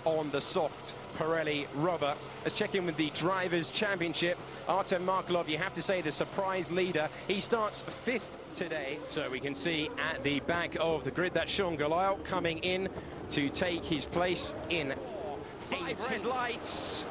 on the soft Pirelli rubber. Let's check in with the Drivers' Championship. Artem Markelov, you have to say, the surprise leader. He starts 5th today. So we can see at the back of the grid that Gelael coming in to take his place in 5 red lights.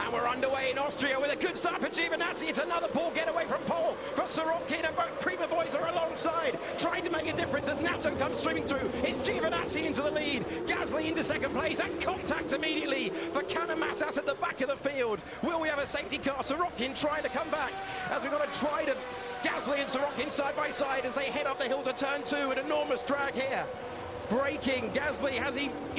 And we're underway in Austria with a good start for Giovinazzi. It's another poor getaway from pole for Sorokin, and both Prima boys are alongside, trying to make a difference as Nathan comes streaming through. It's Giovinazzi into the lead, Gasly into second place, and contact immediately for Canamassas at the back of the field. Will we have a safety car? Sorokin trying to come back as we've got a trident. Gasly and Sorokin side by side as they head up the hill to turn 2. An enormous drag here. Braking, Gasly,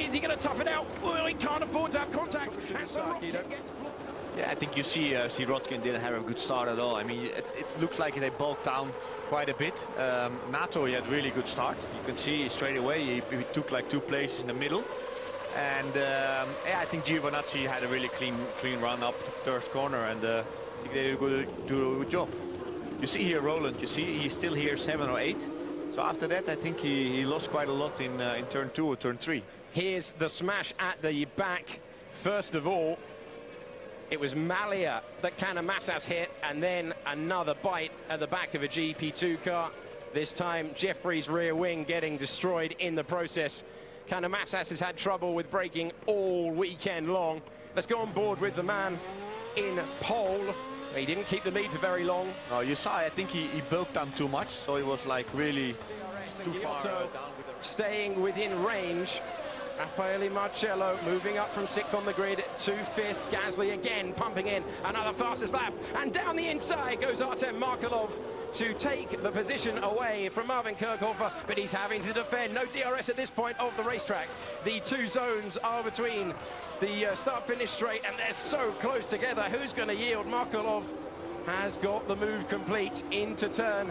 is he going to tough it out? Well, he can't afford to have contact. And Sorokin gets blocked. Yeah, I think you see Sirotkin didn't have a good start at all. I mean, it looks like they bulked down quite a bit. Nato, he had really good start. You can see straight away he took like 2 places in the middle. And yeah, I think Giovinazzi had a really clean run up the 3rd corner, and I think they did a good job. You see here Roland, you see he's still here 7 or 8. So after that, I think he lost quite a lot in turn 2 or turn 3. Here's the smash at the back. First of all, it was Malia that Canamassas hit, and then another bite at the back of a GP2 car. This time, Jeffrey's rear wing getting destroyed in the process. Canamassas has had trouble with braking all weekend long. Let's go on board with the man in pole. He didn't keep the lead for very long. Oh, you saw, I think he bulked down too much, so he was like really too far down. Staying within range. Raffaele Marcello moving up from 6th on the grid to 5th. Gasly again pumping in another fastest lap, and down the inside goes Artem Markelov to take the position away from Marvin Kirchhofer, but he's having to defend. No DRS at this point of the racetrack. The 2 zones are between the start-finish straight, and they're so close together. Who's going to yield? Markelov has got the move complete into turn.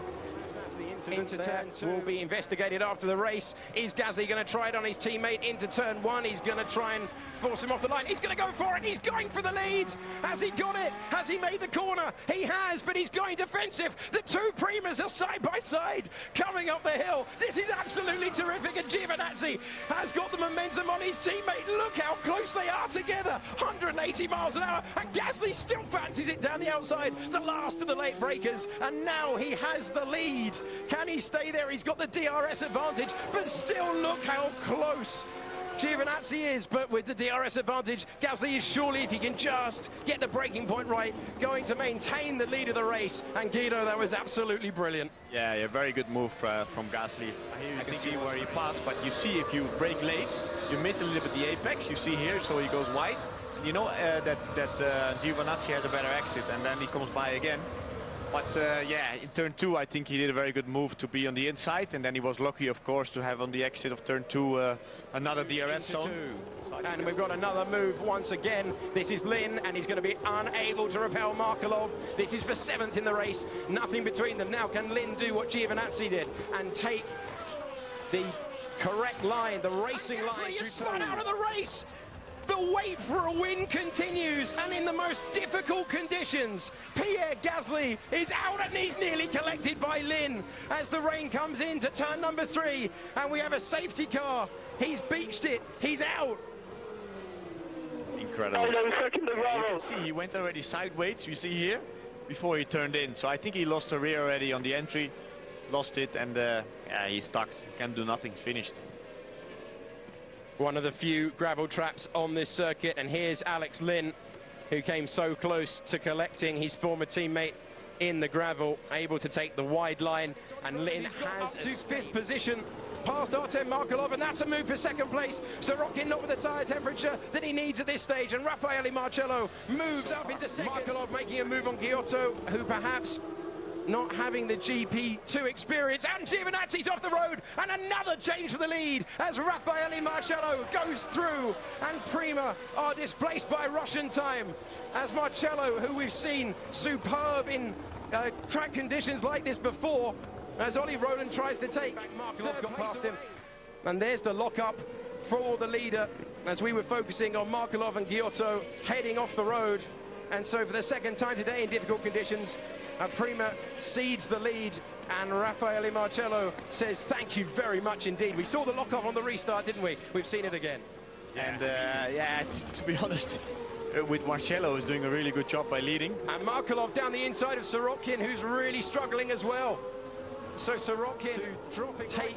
Into turn 2 will be investigated after the race. Is Gasly going to try it on his teammate into turn 1? He's going to try and force him off the line. He's going to go for it. He's going for the lead. Has he got it? Has he made the corner? He has, but he's going defensive. The 2 Primas are side by side coming up the hill. This is absolutely terrific, and Giovinazzi has got the momentum on his teammate. Look how close they are together. 180 miles an hour, and Gasly still fancies it down the outside. The last of the late breakers, and now he has the lead. Can he stay there? He's got the DRS advantage, but still look how close Giovinazzi is. But with the DRS advantage, Gasly is surely, if he can just get the braking point right, going to maintain the lead of the race. And Guido, that was absolutely brilliant. Yeah, very good move from Gasly. I can see where he passed, but you see if you brake late, you miss a little bit the apex. You see here, so he goes wide. You know that Giovinazzi has a better exit, and then he comes by again. But yeah, in turn 2, I think he did a very good move to be on the inside, and then he was lucky, of course, to have on the exit of turn 2 another DRS zone. And we've got another move once again. This is Lin, and he's going to be unable to repel Markelov. This is for 7th in the race. Nothing between them. Now, can Lin do what Giovinazzi did and take the correct line, the racing line? He's spun out of the race. The wait for a win continues, and in the most difficult conditions, Pierre Gasly is out, and he's nearly collected by Lin as the rain comes into turn number 3, and we have a safety car. He's beached it. He's out. Incredible. You can see he went already sideways, you see here, before he turned in. So I think he lost the rear already on the entry, lost it, and yeah, he's stuck. Can't do nothing, finished. One of the few gravel traps on this circuit, and here's Alex Lin, who came so close to collecting his former teammate in the gravel, able to take the wide line, and Lin has to 5th position, past Artem Markelov, and that's a move for 2nd place. Sorokin not with the tyre temperature that he needs at this stage, and Raffaele Marcello moves up into 2nd. Markelov making a move on Giotto, who perhaps not having the GP2 experience, and Giovinazzi's off the road, and another change for the lead as Raffaele Marcello goes through, and Prima are displaced by Russian time as Marcello, who we've seen superb in track conditions like this before, as Ollie Rowland tries to take. Markelov's got past him, and there's the lockup for the leader as we were focusing on Markelov and Giotto heading off the road. And so for the 2nd time today in difficult conditions, Prima cedes the lead, and Raffaele Marcello says thank you very much indeed. We saw the lock-up on the restart, didn't we? We've seen it again. And yeah, to be honest, with Marcello is doing a really good job by leading. And Markelov down the inside of Sorokin, who's really struggling as well. So Sorokin to take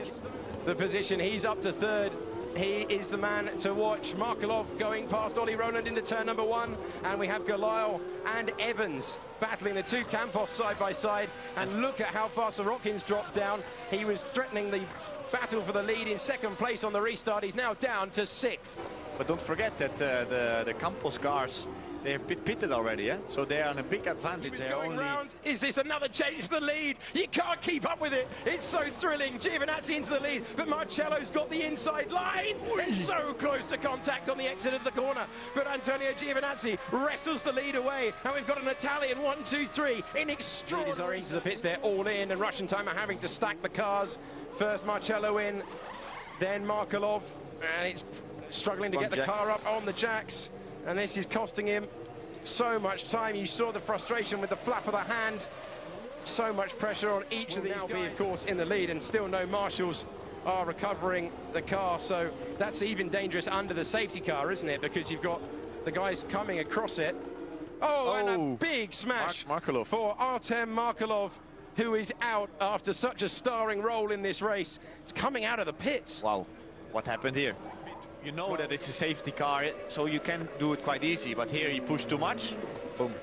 the position. He's up to third. He is the man to watch. Markelov going past Ollie Rowland into turn number 1. And we have Gelael and Evans battling the two Campos side by side. And look at how far Sorokin's dropped down. He was threatening the battle for the lead in second place on the restart. He's now down to 6th. But don't forget that the Campos cars, they have pitted already, yeah? So they are on a big advantage. They're going round. Is this another change to the lead? You can't keep up with it. It's so thrilling. Giovinazzi into the lead, but Marcello's got the inside line. It's so close to contact on the exit of the corner, but Antonio Giovinazzi wrestles the lead away. And we've got an Italian 1, 2, 3 in extraordinary. Into the pits, they're all in, and Russian time are having to stack the cars. First Marcello in, then Markelov, and it's struggling to get the car up on the jacks, and this is costing him so much time. You saw the frustration with the flap of the hand. So much pressure on each of these guys. Be, of course, in the lead, and still no marshals are recovering the car, so that's even dangerous under the safety car, isn't it? Because you've got the guys coming across it. And a big smash for Artem Markelov, who is out after such a starring role in this race. It's coming out of the pits. Wow, what happened here? You know that it's a safety car, so you can do it quite easy, but here he pushed too much. Boom.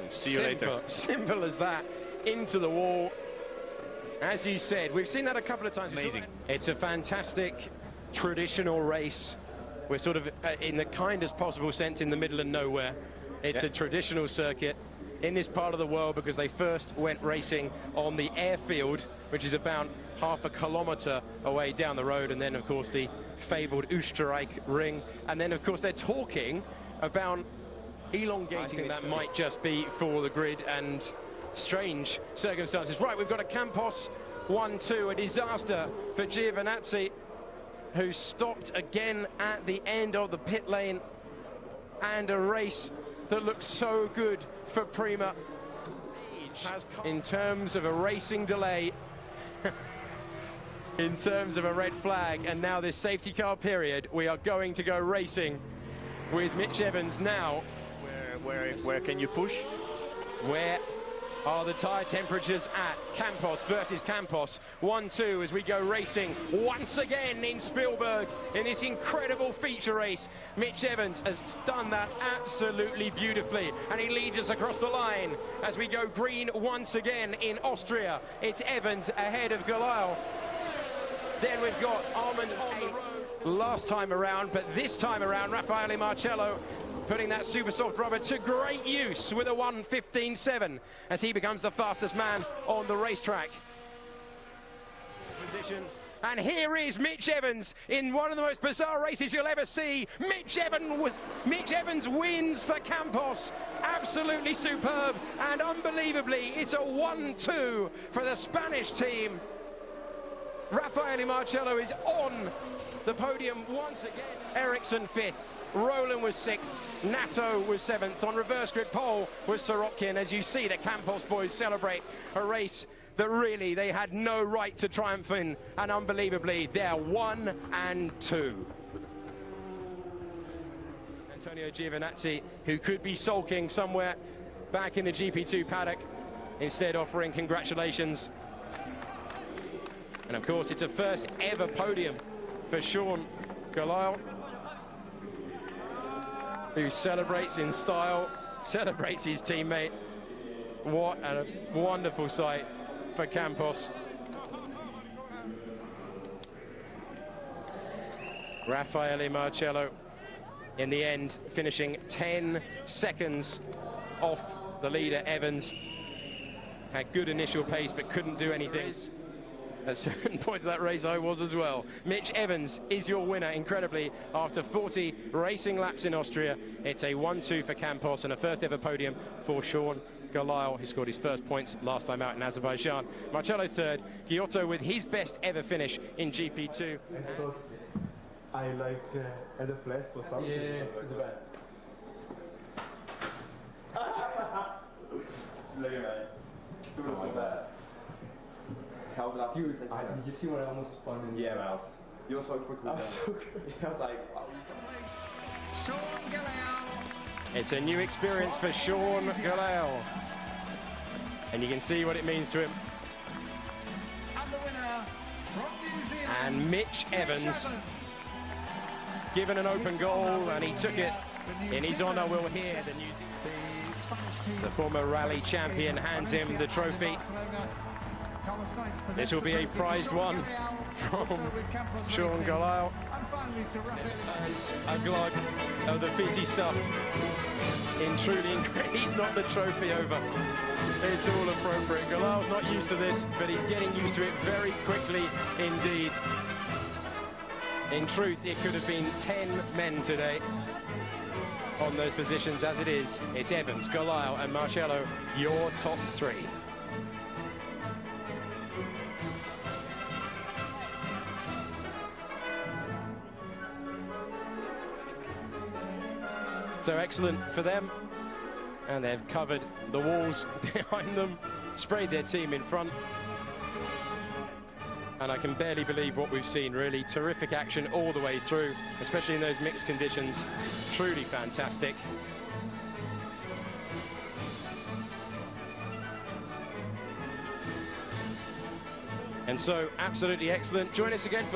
See you later. Simple as that. Into the wall. As you said, we've seen that a couple of times. Amazing. It's a fantastic traditional race. We're sort of in the kindest possible sense in the middle of nowhere. It's a traditional circuit in this part of the world because they first went racing on the airfield, which is about half a kilometre away down the road, and then of course the fabled Österreich ring, and then of course they're talking about elongating that might just be for the grid, and strange circumstances. Right, we've got a Campos 1-2, a disaster for Giovinazzi, who stopped again at the end of the pit lane, and a race that looks so good for Prima. In terms of a racing delay, in terms of a red flag, and now this safety car period, we are going to go racing with Mitch Evans now. Where can you push? Where are the tyre temperatures at? Campos versus Campos. 1-2 as we go racing once again in Spielberg in this incredible feature race. Mitch Evans has done that absolutely beautifully, and he leads us across the line as we go green once again in Austria. It's Evans ahead of Gelael. Then we've got Armand on the road last time around, but this time around Raffaele Marcello putting that super soft rubber to great use with a 1:15.7 as he becomes the fastest man on the racetrack. Position. And here is Mitch Evans in one of the most bizarre races you'll ever see. Mitch Evans wins for Campos. Absolutely superb, and unbelievably it's a 1-2 for the Spanish team. Raffaele Marcello is on the podium once again. Ericsson 5th. Rowland was 6th, Nato was 7th. On reverse grid pole was Sorokin. As you see, the Campos boys celebrate a race that really they had no right to triumph in, and unbelievably they're 1 and 2. Antonio Giovinazzi, who could be sulking somewhere back in the GP2 paddock, instead offering congratulations. And of course it's a first ever podium for Sean Gelael, who celebrates in style, celebrates his teammate. What a wonderful sight for Campos. Raffaele Marcello, in the end, finishing 10 seconds off the leader, Evans. Had good initial pace, but couldn't do anything. At certain points of that race I was as well. Mitch Evans is your winner, incredibly, after 40 racing laps in Austria. It's a 1-2 for Campos and a first ever podium for Sean Gelael. He scored his first points last time out in Azerbaijan. Marcello third, Giotto with his best ever finish in GP2. I like at the flash or something. Yeah, it's bad. Look at that. How's it after you? Did you see what I almost spun in? Yeah, mouse. You're so quick with that. So quick. I was like, wow. It's a new experience for Sean Gelael. And you can see what it means to him. And Mitch Evans, given an open goal, and he took it in his honour. We'll hear the New Zealand. The former rally champion hands him the trophy. This will be a prized one from Sean Gelael. A glug of the fizzy stuff. He's knocked the trophy over. It's all appropriate. Gelael's not used to this, but he's getting used to it very quickly indeed. In truth, it could have been 10 men today on those positions. As it is, it's Evans, Gelael and Marcello, your top three. So excellent for them, and they've covered the walls behind them, sprayed their team in front, and I can barely believe what we've seen. Really terrific action all the way through, especially in those mixed conditions. Truly fantastic. And so absolutely excellent. Join us again for